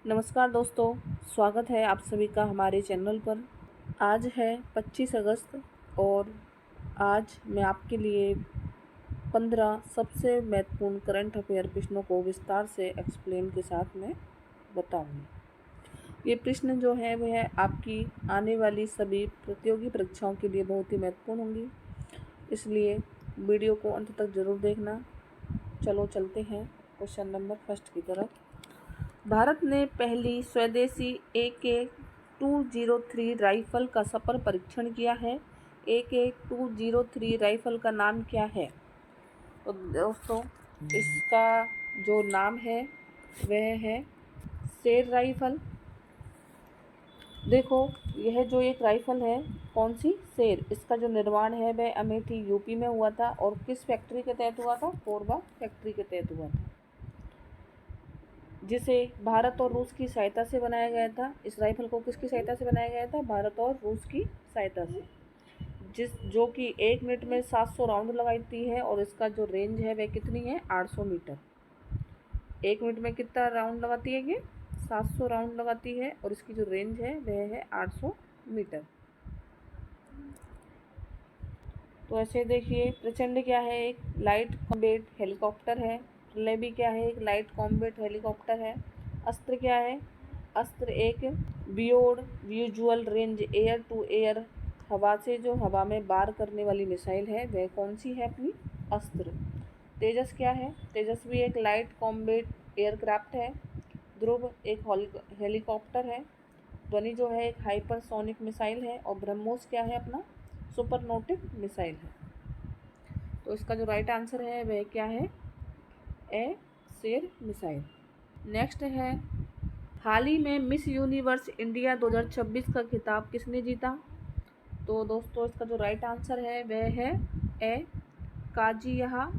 नमस्कार दोस्तों, स्वागत है आप सभी का हमारे चैनल पर। आज है 25 अगस्त और आज मैं आपके लिए 15 सबसे महत्वपूर्ण करंट अफेयर प्रश्नों को विस्तार से एक्सप्लेन के साथ में बताऊंगी। ये प्रश्न जो है वह आपकी आने वाली सभी प्रतियोगी परीक्षाओं के लिए बहुत ही महत्वपूर्ण होंगी, इसलिए वीडियो को अंत तक जरूर देखना। चलो चलते हैं क्वेश्चन नंबर फर्स्ट की तरफ। भारत ने पहली स्वदेशी AK-203 राइफल का सफल परीक्षण किया है। AK-203 राइफल का नाम क्या है? तो दोस्तों, इसका जो नाम है वह है शेर राइफल। देखो, यह जो एक राइफल है, कौन सी? शेर। इसका जो निर्माण है वह अमेठी यूपी में हुआ था और किस फैक्ट्री के तहत हुआ था? कोरबा फैक्ट्री के तहत हुआ था, जिसे भारत और रूस की सहायता से बनाया गया था। इस राइफल को किसकी सहायता से बनाया गया था? भारत और रूस की सहायता से, जो कि 1 मिनट में 700 राउंड लगाती है और इसका जो रेंज है वह कितनी है? 800 मीटर। 1 मिनट में कितना राउंड लगाती है ये? 700 राउंड लगाती है और इसकी जो रेंज है वह है 800 मीटर। तो ऐसे देखिए, प्रचंड क्या है? एक लाइट कॉम्बैट हेलीकॉप्टर है। प्रलय क्या है? एक लाइट कॉम्बैट हेलीकॉप्टर है। अस्त्र क्या है? अस्त्र एक beyond visual range air to air, हवा से जो हवा में वार करने वाली मिसाइल है वह कौन सी है? अपनी अस्त्र। तेजस क्या है? तेजस भी एक लाइट कॉम्बैट एयरक्राफ्ट है। ध्रुव एक हेलीकॉप्टर है। ध्वनि जो है एक हाइपरसोनिक मिसाइल है और ब्रह्मोस क्या है? अपना सुपरनोटिक मिसाइल है। तो इसका जो राइट आंसर है वह क्या है? ए शेर मिसाइल। नेक्स्ट है, हाल ही में मिस यूनिवर्स इंडिया 2026 का खिताब किसने जीता? तो दोस्तों, इसका जो राइट आंसर है वह है ए काजिया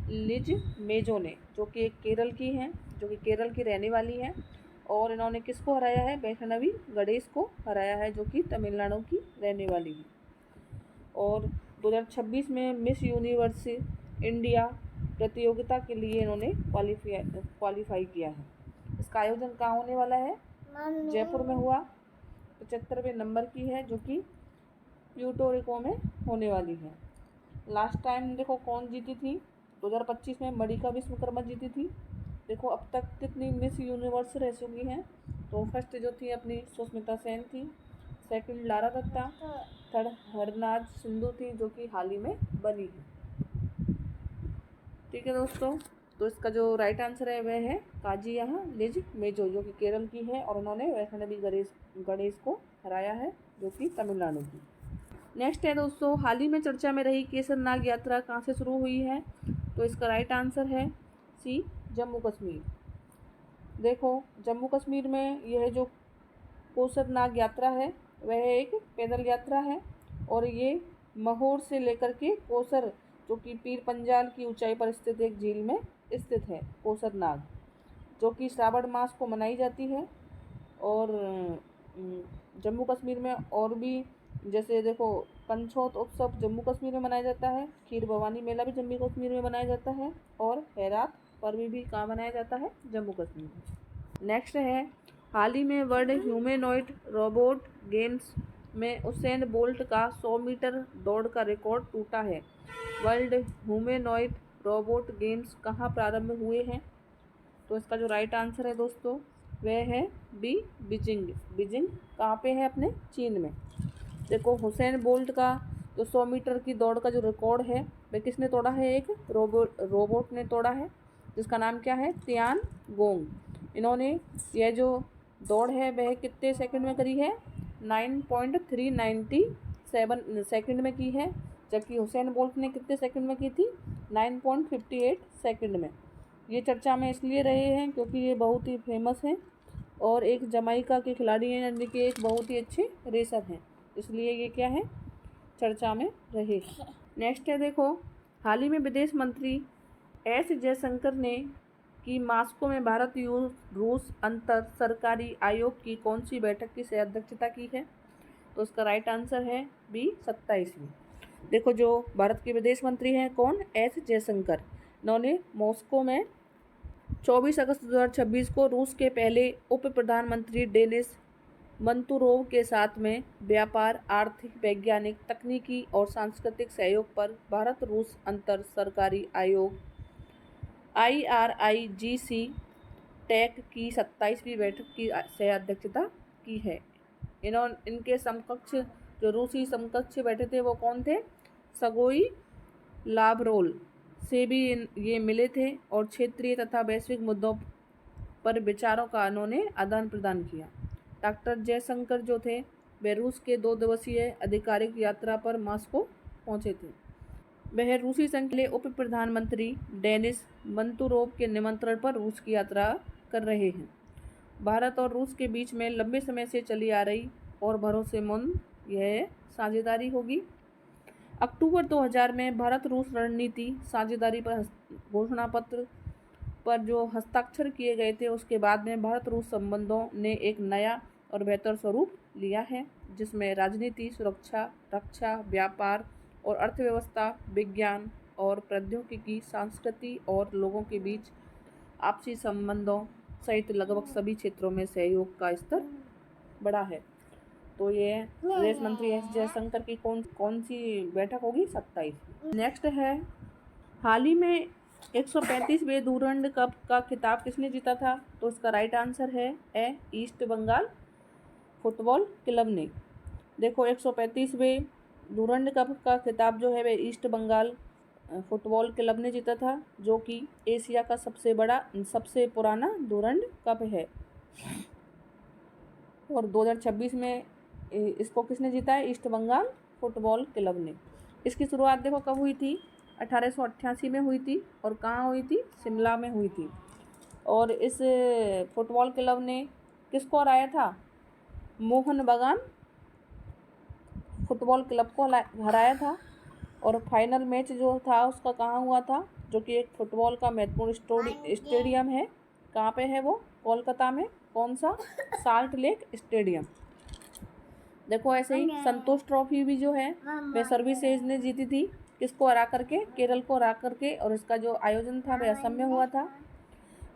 लिज मेजो ने, जो कि एक केरल की हैं, जो कि केरल की रहने वाली हैं। और इन्होंने किसको हराया है? वैष्णवी गणेश को हराया है, जो कि तमिलनाडु की रहने वाली है। और 2026 में मिस यूनिवर्स इंडिया प्रतियोगिता के लिए इन्होंने क्वालिफाई किया है। इसका आयोजन कहाँ होने वाला है? जयपुर में हुआ। 75वें नंबर की है, जो कि प्यूर्टो रिको में होने वाली है। लास्ट टाइम देखो कौन जीती थी? 2025 में मणिका विश्वकर्मा जीती थी। देखो अब तक कितनी मिस यूनिवर्स रह चुकी हैं। तो फर्स्ट जो थी अपनी सुष्मिता सेन थी, सेकंड लारा दत्ता, थर्ड हरनाज सिंधु थी, जो कि हाल ही में बनी है। ठीक है दोस्तों, तो इसका जो राइट आंसर है वह है काजिया लिज मेजो, जो कि केरल की है और उन्होंने वैष्णवी गणेश को हराया है, जो कि तमिलनाडु की। नेक्स्ट है दोस्तों, हाल ही में चर्चा में रही केसरनाग यात्रा कहाँ से शुरू हुई है? तो इसका राइट आंसर है सी जम्मू कश्मीर। देखो, जम्मू कश्मीर में यह जो केसरनाग यात्रा है वह एक पैदल यात्रा है और ये महोर से लेकर के कोसर, जो कि पीर पंजाल की ऊंचाई पर स्थित एक झील में स्थित है कोसरनाग, जो कि श्रावण मास को मनाई जाती है। और जम्मू कश्मीर में और भी, जैसे देखो, पंछोत उत्सव जम्मू कश्मीर में मनाया जाता है, खीर भवानी मेला भी जम्मू कश्मीर में मनाया जाता है और हैरात पर्व भी कहाँ मनाया जाता है? जम्मू कश्मीर में। नेक्स्ट है, हाल ही में वर्ल्ड ह्यूमैनॉइड रोबोट गेम्स में उसेन बोल्ट का 100 मीटर दौड़ का रिकॉर्ड टूटा है। वर्ल्ड ह्यूमैनॉइड रोबोट गेम्स कहाँ प्रारंभ हुए हैं? तो इसका जो राइट आंसर है दोस्तों वह है बी बीजिंग। बीजिंग कहाँ पे है? अपने चीन में। देखो, हुसैन बोल्ट का जो 100 मीटर की दौड़ का जो रिकॉर्ड है वह किसने तोड़ा है? एक रोबोट ने तोड़ा है, जिसका नाम क्या है? Tian gong. इन्होंने यह जो दौड़ है वह कितने सेकंड में करी है? 9.397 सेकंड में की है, जबकि हुसैन बोल्ट ने कितने सेकंड में की थी? 9.58 सेकंड में। ये चर्चा में इसलिए रहे हैं क्योंकि ये बहुत ही फेमस हैं और एक जमाइका के खिलाड़ी हैं, यानी कि एक बहुत ही अच्छे रेसर हैं, इसलिए ये क्या है? चर्चा में रहे। नेक्स्ट है, देखो, हाल ही में विदेश मंत्री एस जयशंकर ने कि मास्को में भारत रूस अंतर सरकारी आयोग की कौन सी बैठक की अध्यक्षता की है? तो इसका राइट आंसर है बी 27वीं। देखो, जो भारत के विदेश मंत्री हैं कौन? एस जयशंकर। इन्होंने मॉस्को में 24 अगस्त 2026 को रूस के पहले उप प्रधानमंत्री डेनिस मंतुरोव के साथ में व्यापार, आर्थिक, वैज्ञानिक, तकनीकी और सांस्कृतिक सहयोग पर भारत रूस अंतर सरकारी आयोग IRIGC टेक की 27वीं बैठक की सह अध्यक्षता की है। इनके समकक्ष जो रूसी समकक्ष बैठे थे वो कौन थे? सगोई लावरोल से भी ये मिले थे और क्षेत्रीय तथा वैश्विक मुद्दों पर विचारों का उन्होंने आदान प्रदान किया। डॉक्टर जयशंकर जो थे वे रूस के 2 दिवसीय आधिकारिक यात्रा पर मॉस्को पहुंचे थे। वह रूसी संघ के उप प्रधानमंत्री डेनिस मंतुरोव के निमंत्रण पर रूस की यात्रा कर रहे हैं। भारत और रूस के बीच में लंबे समय से चली आ रही और भरोसेमंद यह साझेदारी होगी। अक्टूबर 2000 में भारत रूस रणनीति साझेदारी पर घोषणा पत्र पर जो हस्ताक्षर किए गए थे उसके बाद में भारत रूस संबंधों ने एक नया और बेहतर स्वरूप लिया है, जिसमें राजनीति, सुरक्षा, रक्षा, व्यापार और अर्थव्यवस्था, विज्ञान और प्रौद्योगिकी, संस्कृति और लोगों के बीच आपसी संबंधों सहित लगभग सभी क्षेत्रों में सहयोग का स्तर बढ़ा है। तो ये विदेश मंत्री एस जयशंकर की कौन सी बैठक होगी? 27। नेक्स्ट है, हाल ही में 135वें डूरंड कप का खिताब किसने जीता था? तो इसका राइट आंसर है ए, ईस्ट बंगाल फुटबॉल क्लब ने। देखो 135वें डूरंड कप का खिताब जो है वह ईस्ट बंगाल फुटबॉल क्लब ने जीता था, जो कि एशिया का सबसे पुराना डूरंड कप है। और 2026 में इसको किसने जीता है? ईस्ट बंगाल फुटबॉल क्लब ने। इसकी शुरुआत देखो कब हुई थी? 1888 में हुई थी। और कहाँ हुई थी? शिमला में हुई थी। और इस फुटबॉल क्लब ने किसको हराया था? मोहन बगान फुटबॉल क्लब को हराया था। और फाइनल मैच जो था उसका कहाँ हुआ था? जो कि एक फुटबॉल का महत्वपूर्ण स्टेडियम है। कहाँ पे है वो? कोलकाता में। कौन सा? Salt lake stadium. देखो ऐसे ही संतोष ट्रॉफी भी जो है वह सर्विसेज ने जीती थी। किसको हरा करके? केरल को हरा करके। और इसका जो आयोजन था वह असम में हुआ था।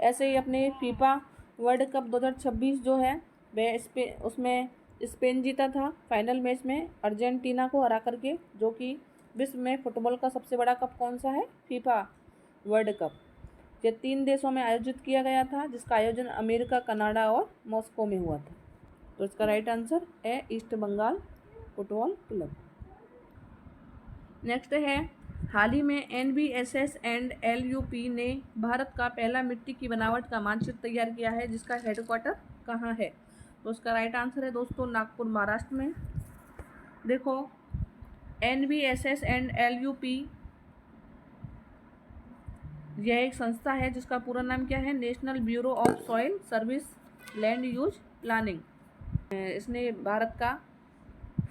ऐसे ही अपने फीफा वर्ल्ड कप 2026 जो है वह उसमें स्पेन जीता था फाइनल मैच में अर्जेंटीना को हरा करके, जो कि विश्व में फुटबॉल का सबसे बड़ा कप कौन सा है? FIFA world cup. ये 3 देशों में आयोजित किया गया था, जिसका आयोजन अमेरिका, कनाडा और मॉस्को में हुआ था। तो इसका राइट आंसर है East Bengal football club. Next है, हाल ही में NBSS एंड LUP ने भारत का पहला मिट्टी की बनावट का मानचित्र तैयार किया है, जिसका हेडक्वार्टर कहाँ है? तो उसका राइट आंसर है दोस्तों नागपुर, महाराष्ट्र में। देखो NBSS एंड LUP यह एक संस्था है जिसका पूरा नाम क्या है? National bureau of soil service land use planning. इसने भारत का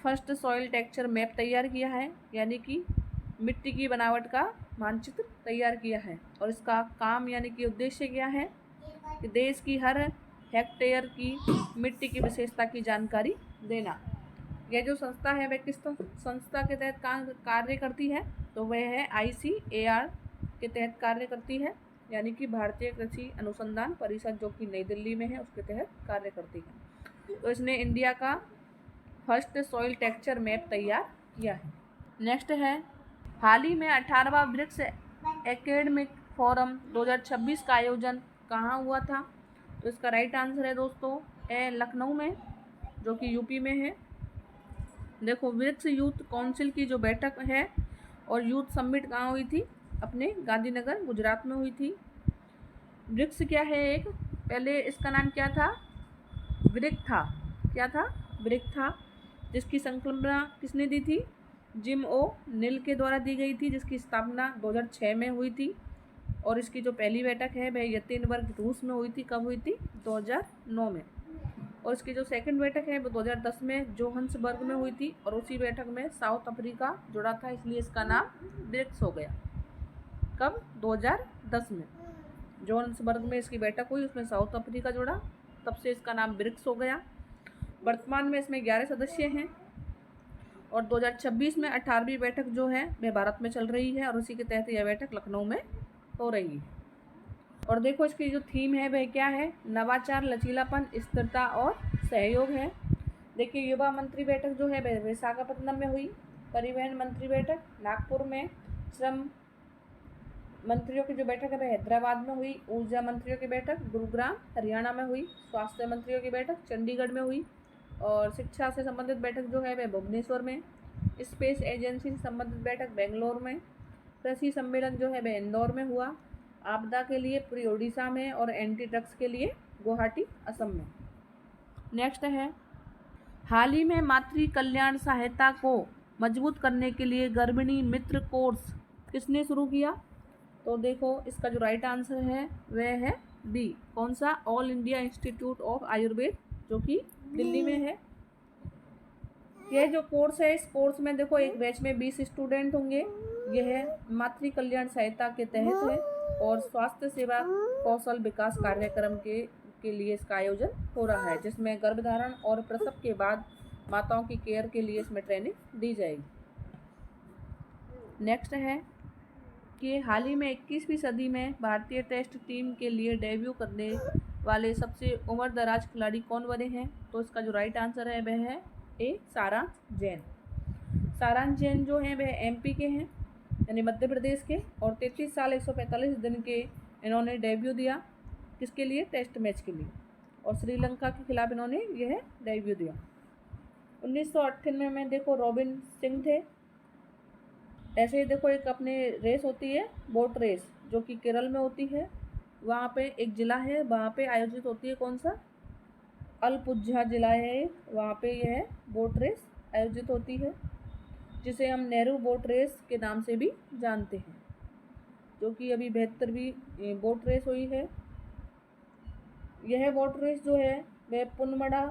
फर्स्ट सॉइल टेक्सचर मैप तैयार किया है, यानी कि मिट्टी की बनावट का मानचित्र तैयार किया है। और इसका काम यानी कि उद्देश्य क्या है? कि देश की हर हेक्टेयर की मिट्टी की विशेषता की जानकारी देना। यह जो संस्था है वह किस संस्था के तहत कार्य करती है? तो वह है ICAR के तहत कार्य करती है, यानी कि भारतीय कृषि अनुसंधान परिषद, जो कि नई दिल्ली में है, उसके तहत कार्य करती है। तो इसने इंडिया का फर्स्ट सॉइल टेक्सचर मैप तैयार किया है। नेक्स्ट है, हाल ही में 18वां ब्रिक्स एकेडमिक फोरम 2026 का आयोजन कहाँ हुआ था? तो इसका राइट आंसर है दोस्तों ए, लखनऊ में, जो कि यूपी में है। देखो ब्रिक्स यूथ काउंसिल की जो बैठक है और यूथ समिट कहाँ हुई थी? अपने गांधीनगर गुजरात में हुई थी। ब्रिक्स क्या है? एक पहले इसका नाम क्या था? ब्रिक था। क्या था? ब्रिक था, जिसकी संकल्पना किसने दी थी? जिम ओ निल के द्वारा दी गई थी, जिसकी स्थापना 2006 में हुई थी। और इसकी जो पहली बैठक है वह यत्तेनबर्ग रूस में हुई थी। कब हुई थी? 2009 में। और इसकी जो सेकंड बैठक है वो 2010 में जोहान्सबर्ग में हुई थी। और उसी बैठक में साउथ अफ्रीका जुड़ा था, इसलिए इसका नाम ब्रिक्स हो गया। कब? 2010 में जोहान्सबर्ग में इसकी बैठक हुई, उसमें साउथ अफ्रीका जुड़ा, तब से इसका नाम ब्रिक्स हो गया। वर्तमान में इसमें 11 सदस्य हैं। और 2026 में 18वीं बैठक जो है वह भारत में चल रही है, और उसी के तहत यह बैठक लखनऊ में हो रही है। और देखो इसकी जो थीम है वह क्या है, नवाचार, लचीलापन, स्थिरता और सहयोग है। देखिए युवा मंत्री बैठक जो है वह विशाखापट्टनम में हुई, परिवहन मंत्री बैठक नागपुर में, श्रम मंत्रियों की जो बैठक है वह हैदराबाद में हुई, ऊर्जा मंत्रियों की बैठक गुरुग्राम हरियाणा में हुई, स्वास्थ्य मंत्रियों की बैठक चंडीगढ़ में हुई, और शिक्षा से संबंधित बैठक जो है वह भुवनेश्वर में, स्पेस एजेंसी से संबंधित बैठक बेंगलोर में, कृषि सम्मेलन जो है वह इंदौर में हुआ, आपदा के लिए पूरी उड़ीसा में, और एंटी ड्रग्स के लिए गुवाहाटी असम में। नेक्स्ट है, हाल ही में मातृ कल्याण सहायता को मजबूत करने के लिए गर्भिणी मित्र कोर्स किसने शुरू किया? तो देखो इसका जो राइट आंसर है वह है बी, कौन सा, all India institute of Ayurveda, जो कि दिल्ली में है। यह जो कोर्स है, इस कोर्स में देखो एक बैच में 20 स्टूडेंट होंगे। यह मातृ कल्याण सहायता के तहत है और स्वास्थ्य सेवा कौशल विकास कार्यक्रम के लिए इसका आयोजन हो रहा है, जिसमें गर्भधारण और प्रसव के बाद माताओं की केयर के लिए इसमें ट्रेनिंग दी जाएगी। नेक्स्ट है कि हाल ही में 21वीं सदी में भारतीय टेस्ट टीम के लिए डेब्यू करने वाले सबसे उम्रदराज खिलाड़ी कौन बने हैं? तो इसका जो राइट आंसर है वह है ए, सारांश जैन। सारांश जैन जो हैं वह एमपी के हैं, यानी मध्य प्रदेश के, और 33 साल 145 दिन के इन्होंने डेब्यू दिया। किसके लिए? टेस्ट मैच के लिए, और श्रीलंका के खिलाफ इन्होंने यह डेब्यू दिया। 1998 में देखो रॉबिन सिंह थे। ऐसे ही देखो एक अपने रेस होती है बोट रेस, जो कि केरल में होती है। वहाँ पे एक ज़िला है, वहाँ पे आयोजित होती है, कौन सा, अलपुझा ज़िला है, वहाँ पे यह बोट रेस आयोजित होती है, जिसे हम नेहरू बोट रेस के नाम से भी जानते हैं, जो कि अभी 72वीं बोट रेस हुई है। यह बोट रेस जो है वह पुनमड़ा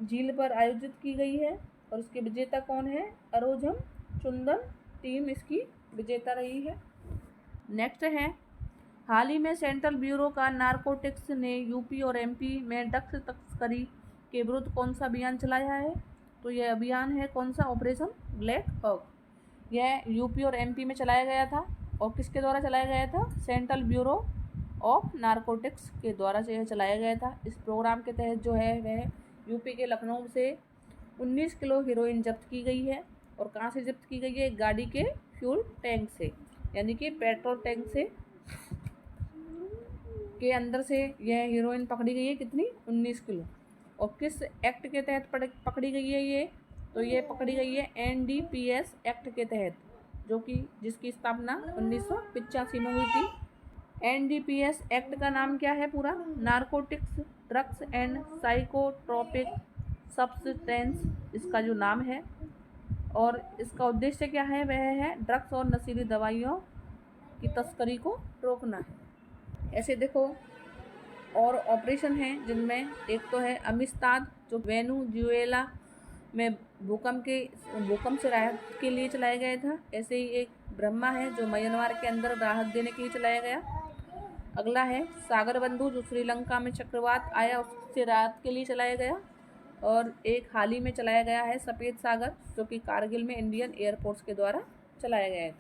झील पर आयोजित की गई है, और इसके विजेता कौन है? अरोझम चुंदन टीम इसकी विजेता रही है। नेक्स्ट है, हाल ही में सेंट्रल ब्यूरो का नारकोटिक्स ने यूपी और एमपी में ड्रग्स तस्करी के विरुद्ध कौन सा अभियान चलाया है? तो यह अभियान है कौन सा? Operation black hawk. यह यूपी और एमपी में चलाया गया था, और किसके द्वारा चलाया गया था? सेंट्रल ब्यूरो ऑफ नारकोटिक्स के द्वारा से यह चलाया गया था। इस प्रोग्राम के तहत जो है वह यूपी के लखनऊ से 19 किलो हीरोइन जब्त की गई है। और कहाँ से जब्त की गई है? एक गाड़ी के फ्यूल टैंक से, यानी कि पेट्रोल टैंक से के अंदर से यह हीरोइन पकड़ी गई है। कितनी? 19 किलो। और किस एक्ट के तहत पकड़ी गई है ये? तो ये पकड़ी गई है एनडीपीएस एक्ट के तहत, जो कि जिसकी स्थापना 1985 में हुई थी। एनडीपीएस एक्ट का नाम क्या है पूरा? Narcotics, drugs and psychotropic substance इसका जो नाम है। और इसका उद्देश्य क्या है? वह है ड्रग्स और नशीली दवाइयों की तस्करी को रोकना है। ऐसे देखो और ऑपरेशन हैं, जिनमें एक तो है अमिस्ताद, जो वेनेजुएला में भूकंप से राहत के लिए चलाया गया था। ऐसे ही एक ब्रह्मा है, जो म्यांमार के अंदर राहत देने के लिए चलाया गया। अगला है सागर बंधु, जो श्रीलंका में चक्रवात आया उससे राहत के लिए चलाया गया। और एक हाल ही में चलाया गया है सफ़ेद सागर, जो कि कारगिल में इंडियन एयरफोर्स के द्वारा चलाया गया है।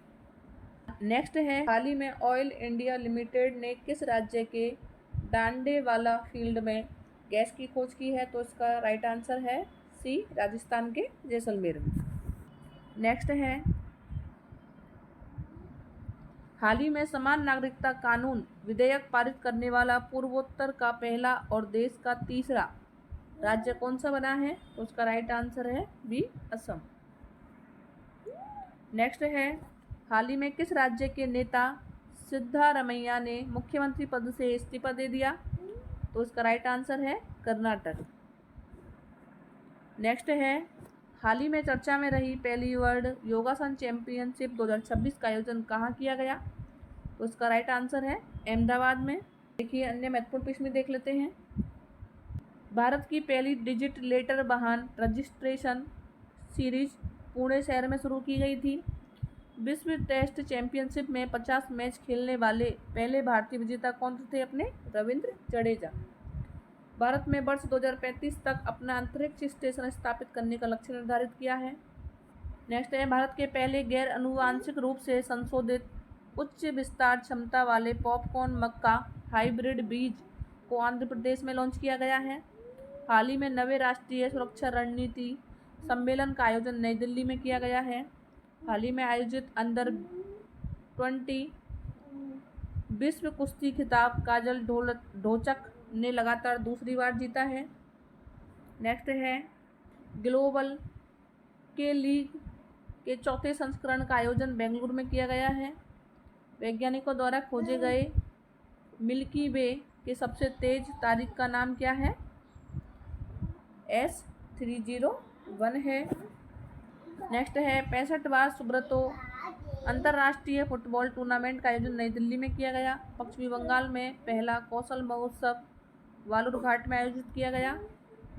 नेक्स्ट है, हाल ही में ऑयल इंडिया लिमिटेड ने किस राज्य के डांडेवाला फील्ड में गैस की खोज की है? तो इसका राइट आंसर है सी, राजस्थान के जैसलमेर में। नेक्स्ट है, हाल ही में समान नागरिकता कानून विधेयक पारित करने वाला पूर्वोत्तर का पहला और देश का तीसरा राज्य कौन सा बना है? तो उसका राइट आंसर है बी, असम। नेक्स्ट है, हाल ही में किस राज्य के नेता सिद्धारमैया ने मुख्यमंत्री पद से इस्तीफा दे दिया? तो इसका राइट आंसर है कर्नाटक। नेक्स्ट है, हाल ही में चर्चा में रही पहली वर्ल्ड योगासन चैंपियनशिप 2026 का आयोजन कहाँ किया गया? तो इसका राइट आंसर है अहमदाबाद में। देखिए अन्य महत्वपूर्ण प्रश्न देख लेते हैं। भारत की पहली डिजिट लेटर वाहन रजिस्ट्रेशन सीरीज पुणे शहर में शुरू की गई थी। विश्व टेस्ट चैंपियनशिप में 50 मैच खेलने वाले पहले भारतीय विजेता कौन थे? अपने रविंद्र जडेजा। भारत में वर्ष 2035 तक अपना अंतरिक्ष स्टेशन स्थापित करने का लक्ष्य निर्धारित किया है। नेक्स्ट है, भारत के पहले गैर आनुवांशिक रूप से संशोधित उच्च विस्तार क्षमता वाले पॉपकॉर्न मग का हाइब्रिड बीज को आंध्र प्रदेश में लॉन्च किया गया है। हाल ही में 9वें राष्ट्रीय सुरक्षा रणनीति सम्मेलन का आयोजन नई दिल्ली में किया गया है। हाल ही में आयोजित अंडर 20 विश्व कुश्ती खिताब काजल ढोचक ने लगातार दूसरी बार जीता है। नेक्स्ट है ग्लोबल के लीग के चौथे संस्करण का आयोजन बेंगलुरु में किया गया है। वैज्ञानिकों द्वारा खोजे गए मिल्की वे के सबसे तेज तारीख का नाम क्या है? S301 है। नेक्स्ट है 65वां सुब्रतो अंतर्राष्ट्रीय फुटबॉल टूर्नामेंट का आयोजन नई दिल्ली में किया गया। पश्चिमी बंगाल में पहला कौशल महोत्सव बालूरघाट में आयोजित किया गया।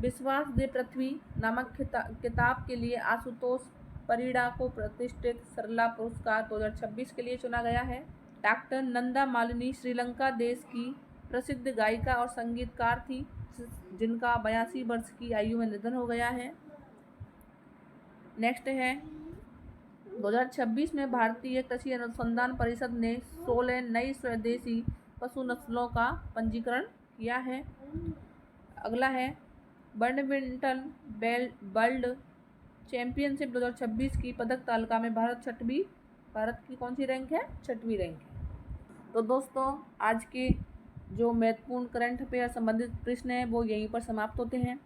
विश्वास दे पृथ्वी नामक किताब के लिए आशुतोष परिड़ा को प्रतिष्ठित सरला पुरस्कार 2026 के लिए चुना गया है। डॉक्टर नंदा मालिनी श्रीलंका देश की प्रसिद्ध गायिका और संगीतकार थी, जिनका 82 वर्ष की आयु में निधन हो गया है। नेक्स्ट है 2026 में भारतीय कृषि अनुसंधान परिषद ने 16 नई स्वदेशी पशु नस्लों का पंजीकरण किया है। अगला है बैडमिंटन वर्ल्ड चैंपियनशिप 2026 की पदक तालिका में भारत की कौन सी रैंक है? 6वीं रैंक है। तो दोस्तों, आज के जो महत्वपूर्ण करंट अफेयर संबंधित प्रश्न हैं वो यहीं पर समाप्त होते हैं।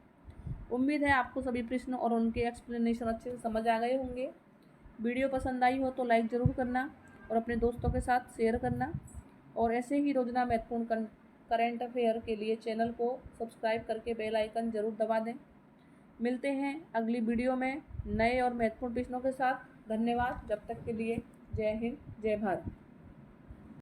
उम्मीद है आपको सभी प्रश्न और उनके एक्सप्लेनेशन अच्छे से समझ आ गए होंगे। वीडियो पसंद आई हो तो लाइक ज़रूर करना और अपने दोस्तों के साथ शेयर करना, और ऐसे ही रोजाना महत्वपूर्ण करंट अफेयर के लिए चैनल को सब्सक्राइब करके बेल आइकन ज़रूर दबा दें। मिलते हैं अगली वीडियो में नए और महत्वपूर्ण प्रश्नों के साथ। धन्यवाद। जब तक के लिए जय हिंद, जय भारत।